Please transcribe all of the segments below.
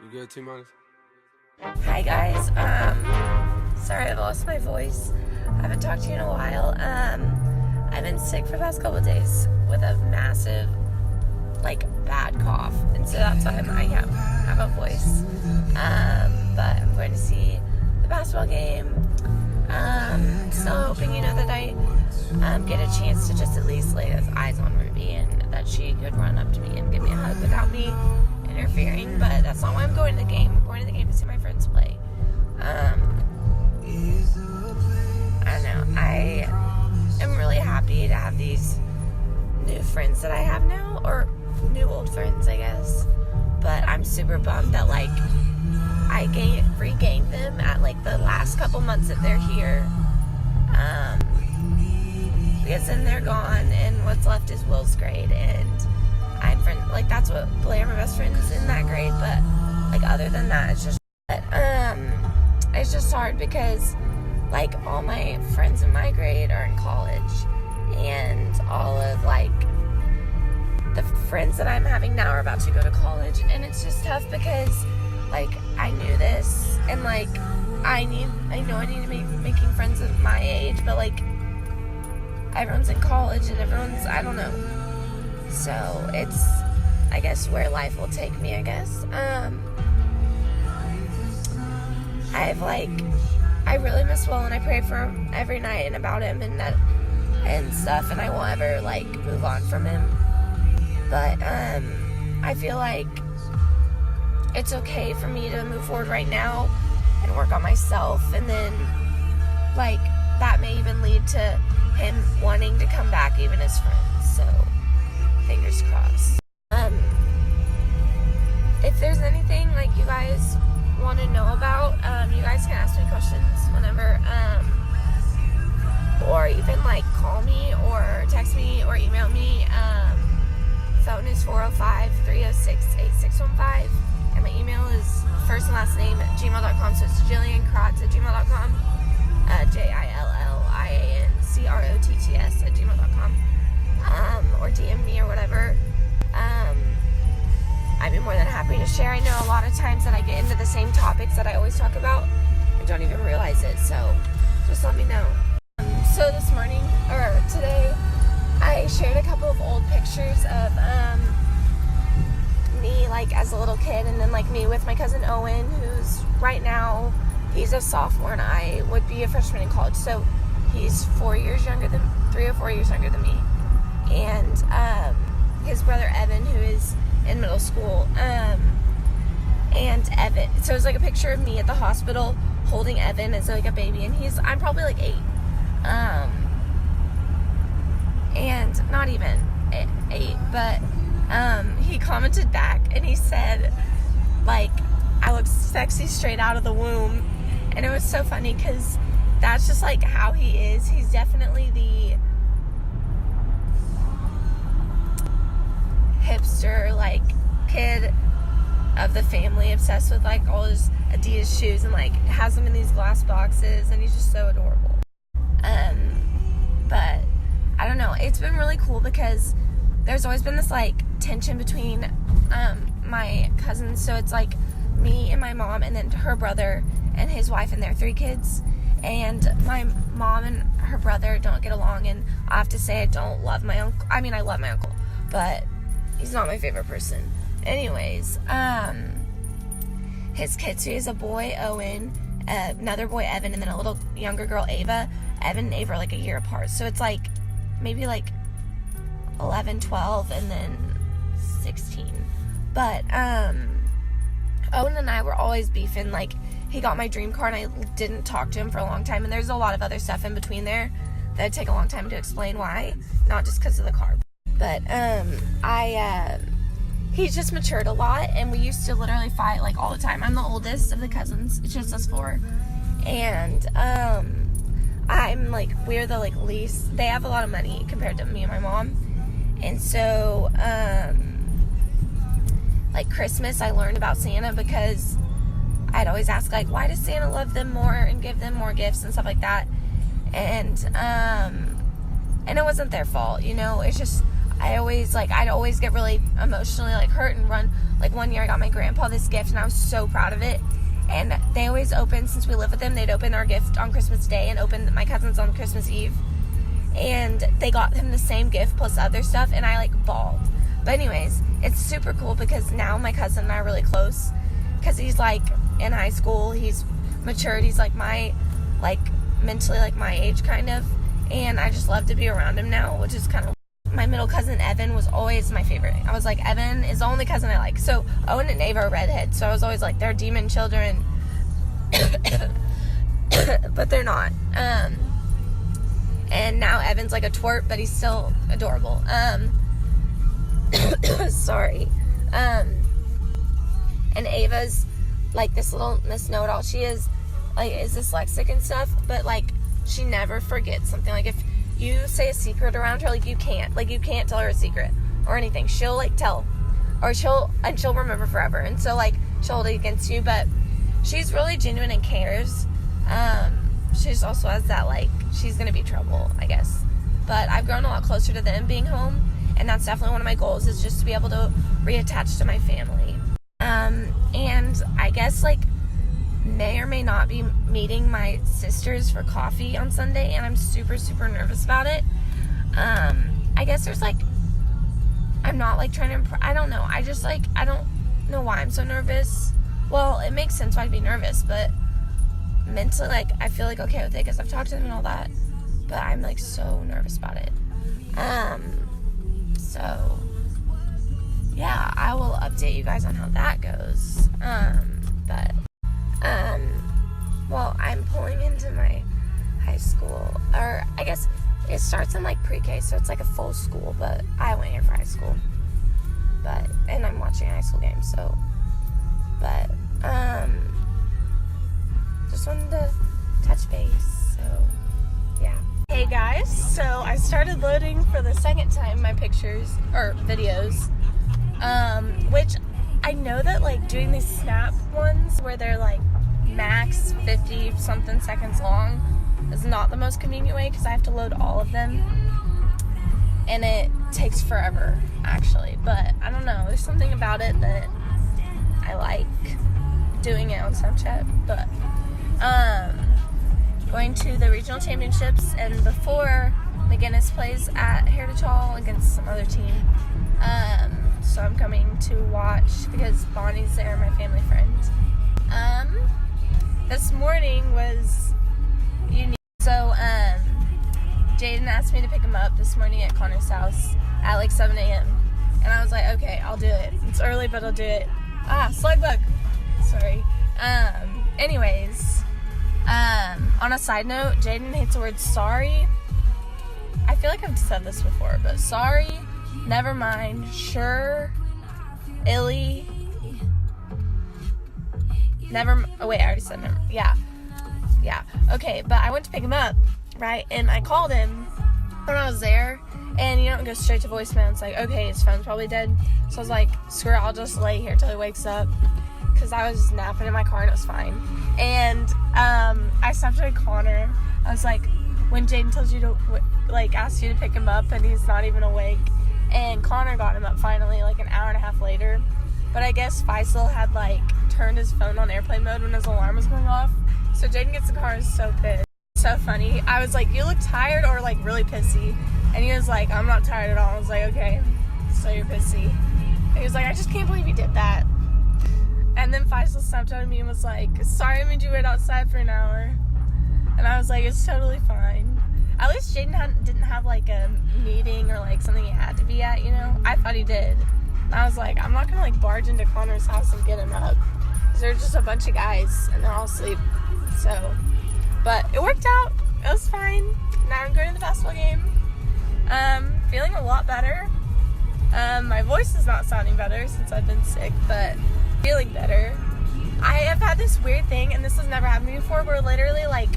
You good, T-minus? Hi guys, sorry I've lost my voice. I haven't talked to you in a while. I've been sick for the past couple of days with a massive, bad cough. And so that's why I have a voice. But I'm going to see the basketball game. Still hoping, that I get a chance to just at least lay those eyes on Ruby and that she could run up to me and give me a hug without me interfering. But that's not why I'm going to the game. I'm going to the game to see my friends play. I don't know. I am really happy to have these new friends that I have now, or new old friends, I guess. But I'm super bummed that I regained them at the last couple months that they're here. Because then they're gone, and what's left is Will's grade, and I'm friend. That's what Blair, my best friend, is in that grade. But other than that, it's just. It's just hard because all my friends in my grade are in college, and all of the friends that I'm having now are about to go to college, and it's just tough because I knew this, and I know I need to be making friends of my age, but everyone's in college and everyone's, I don't know, so it's, I guess, where life will take me, I guess. I really miss Will, and I pray for him every night and about him and stuff, and I won't ever move on from him. But I feel it's okay for me to move forward right now and work on myself, and then that may even lead to him wanting to come back even as friends. So fingers crossed. If there's anything you guys want to know about, you guys can ask me questions whenever, or even call me or text me or email me. Phone is 405-306-8615, and my email is first and last name at gmail.com, so it's jilliancrotts@gmail.com, JILLIANCROTTS@gmail.com, or DM me or whatever. I'd be more than happy to share. I know a lot of times that I get into the same topics that I always talk about and don't even realize it, so just let me know. So this morning, or today, I shared a couple of old pictures of me as a little kid, and then me with my cousin Owen, who's right now, he's a sophomore and I would be a freshman in college, so he's 3 or 4 years younger than me, and his brother Evan, who is in middle school, and Evan, so it's a picture of me at the hospital holding Evan as a baby, and I'm probably 8, and not even 8, but he commented back and he said I look sexy straight out of the womb, and it was so funny because that's just how he is. He's definitely the hipster kid of the family, obsessed with all his Adidas shoes, and has them in these glass boxes, and he's just so adorable. But I don't know, it's been really cool because there's always been this tension between my cousins. So it's me and my mom, and then her brother and his wife and their 3 kids, and my mom and her brother don't get along, and I have to say I don't love my uncle. I mean, I love my uncle, but he's not my favorite person. Anyways, his kids, so he has a boy, Owen, another boy, Evan, and then a little younger girl, Ava. Evan and Ava are a year apart, so it's maybe 11, 12, and then 16. But Owen and I were always beefing. He got my dream car, and I didn't talk to him for a long time, and there's a lot of other stuff in between there that'd take a long time to explain why, not just because of the car. But he's just matured a lot, and we used to literally fight all the time. I'm the oldest of the cousins. It's just us 4, and I'm we're the least. They have a lot of money compared to me and my mom, and so Christmas, I learned about Santa because I'd always ask why does Santa love them more and give them more gifts and stuff like that, and it wasn't their fault, it's just I'd always get really emotionally, like, hurt and run. Like, one year I got my grandpa this gift, and I was so proud of it. And they always open, since we live with them, they'd open our gift on Christmas Day and open my cousin's on Christmas Eve. And they got him the same gift plus other stuff, and I, like, bawled. But anyways, it's super cool because now my cousin and I are really close because he's, like, in high school. He's matured. He's, like, mentally, like, my age, kind of. And I just love to be around him now, which is kind of... My middle cousin, Evan, was always my favorite. I was like, Evan is the only cousin I like. So, Owen and Ava are redheads, so I was always like, they're demon children. But they're not. And now Evan's like a twerp, but he's still adorable. Sorry. And Ava's like this little Miss Know-It-All. She is dyslexic and stuff, but like she never forgets something. Like if you say a secret around her, like you can't tell her a secret or anything. She'll like tell, or she'll remember forever. And so like she'll hold it against you, but she's really genuine and cares. She just also has that like she's gonna be trouble, I guess. But I've grown a lot closer to them being home, and that's definitely one of my goals is just to be able to reattach to my family. And I guess like may or may not be meeting my sisters for coffee on Sunday, and I'm super, super nervous about it. I guess there's like, I'm not like trying to, I don't know. I just like, I don't know why I'm so nervous. Well, it makes sense why I'd be nervous, but mentally, like, I feel like okay with it because I've talked to them and all that, but I'm like so nervous about it. So yeah, I will update you guys on how that goes. Well, I'm pulling into my high school, or I guess it starts in like pre-K, so it's like a full school, but I went here for high school, and I'm watching a high school game, so, just wanted to touch base, so, yeah. Hey guys, so I started loading for the second time my pictures, or videos, which I know that like doing these snap ones where they're like max 50 something seconds long is not the most convenient way because I have to load all of them and it takes forever actually, but I don't know, there's something about it that I like doing it on Snapchat. But going to the regional championships, and before McGinnis plays at Heritage Hall against some other team, so I'm coming to watch because Bonnie's there, my family friend. This morning was unique. So, Jaden asked me to pick him up this morning at Connor's house at like 7 a.m. And I was like, okay, I'll do it. It's early, but I'll do it. Slug bug. Sorry. Anyways, on a side note, Jaden hates the word sorry. I feel like I've said this before, but sorry, never mind, sure, illy, never, oh wait, I already said never, yeah, okay, but I went to pick him up, right, and I called him when I was there, and you don't go straight to voicemail. It's like, okay, his phone's probably dead, so I was like, screw it, I'll just lay here till he wakes up, because I was just napping in my car and it was fine. And I stopped at Connor. I was like, when Jaden tells you to, like, ask you to pick him up and he's not even awake, and Connor got him up finally, like an hour and a half later, but I guess Faisal had, like, turned his phone on airplane mode when his alarm was going off, so Jaden gets in the car and is so pissed. So funny. I was like, you look tired or, like, really pissy, and he was like, I'm not tired at all. I was like, okay, so you're pissy. And he was like, I just can't believe you did that. And then Faisal snapped out at me and was like, sorry I made you wait outside for an hour. And I was like, it's totally fine. At least Jaden didn't have like a meeting or like something he had to be at, you know? I thought he did. And I was like, I'm not gonna like barge into Connor's house and get him up. Because there's just a bunch of guys and they're all asleep. So, but it worked out. It was fine. Now I'm going to the basketball game. Feeling a lot better. My voice is not sounding better since I've been sick, but feeling better. I have had this weird thing, and this has never happened to me before, where literally, like,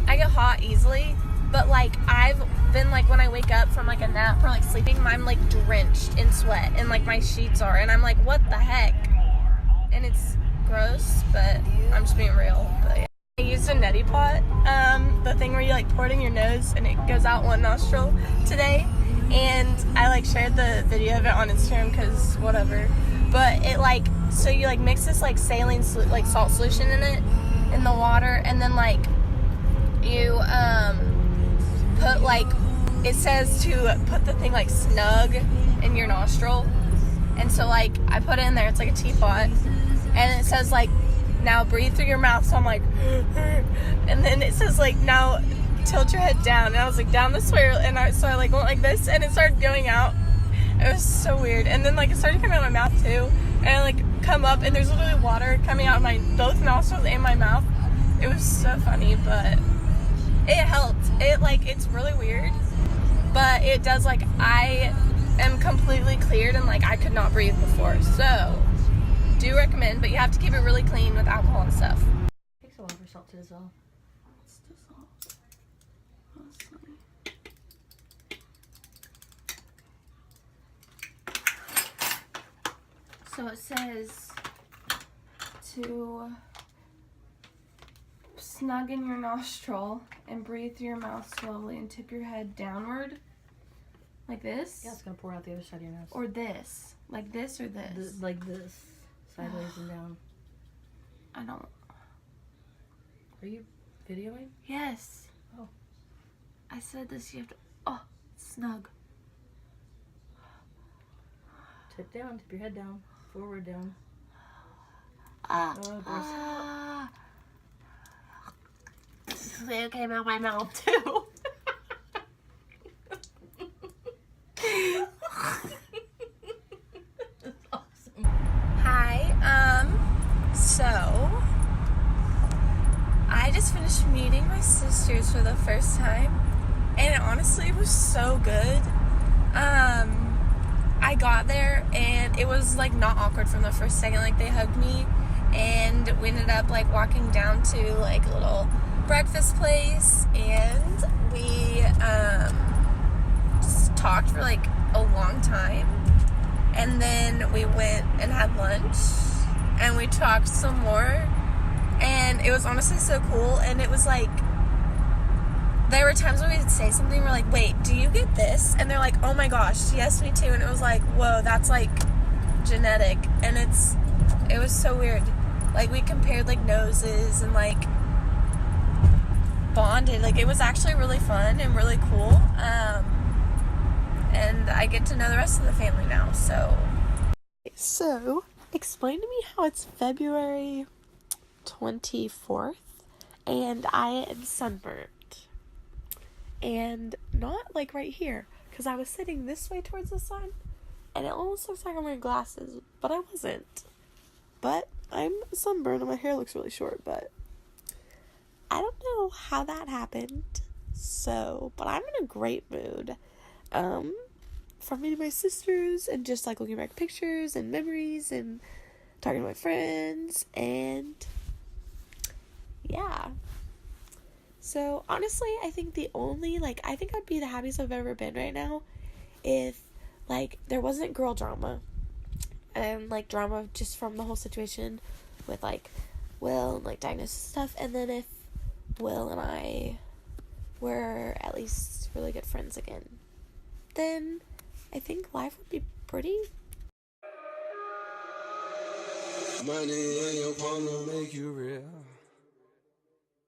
I get hot easily, but, like, I've been, like, when I wake up from, like, a nap or, like, sleeping, I'm, like, drenched in sweat, and, like, my sheets are, and I'm like, what the heck? And it's gross, but I'm just being real, but yeah. I used a Netti Pot, the thing where you, like, pour it in your nose, and it goes out one nostril today, and I like shared the video of it on Instagram because whatever. But it like, so you like mix this like saline like salt solution in it, in the water, and then like you put like, it says to put the thing like snug in your nostril, and so like I put it in there. It's like a teapot, and it says like, now breathe through your mouth. So I'm like, and then it says like, now tilt your head down, and I was like, down this way, and so I like went like this, and it started going out. It was so weird. And then like it started coming out of my mouth too, and I like come up, and there's literally water coming out of my both nostrils and my mouth. It was so funny, but it helped. It like, it's really weird, but it does, like, I am completely cleared, and like I could not breathe before. So do recommend, but you have to keep it really clean with alcohol and stuff. It takes a while for salt to dissolve. It's dissolved. Honestly. So it says to snug in your nostril and breathe through your mouth slowly and tip your head downward. Like this? Yeah, it's gonna pour out the other side of your nose. Or this. Like this or this? Like this. Sideways and down. I don't. Are you videoing? Yes. Oh. I said this, you have to. Oh, snug. Tip down, tip your head down. Forward down. It came out my mouth too. That's awesome. Hi, so I just finished meeting my sisters for the first time, and it honestly was so good. I got there and it was like not awkward from the first second. Like they hugged me, and we ended up like walking down to like a little breakfast place, and we just talked for like a long time, and then we went and had lunch, and we talked some more, and it was honestly so cool. And it was like, there were times when we would say something, we're like, wait, do you get this? And they're like, oh my gosh, yes, me too. And it was like, whoa, that's like genetic. And it was so weird. Like we compared like noses and like bonded. Like it was actually really fun and really cool. And I get to know the rest of the family now. So explain to me how it's February 24th and I am sunburned. And not like right here, because I was sitting this way towards the sun, and it almost looks like I'm wearing glasses, but I wasn't. But I'm sunburned and my hair looks really short, but I don't know how that happened. But I'm in a great mood. From meeting my sisters and just like looking back at pictures and memories and talking to my friends, and yeah. So, honestly, I think I think I'd be the happiest I've ever been right now if, like, there wasn't girl drama and, like, drama just from the whole situation with, like, Will and, like, diagnosis stuff, and then if Will and I were at least really good friends again, then I think life would be pretty. Money in your palm will make you real.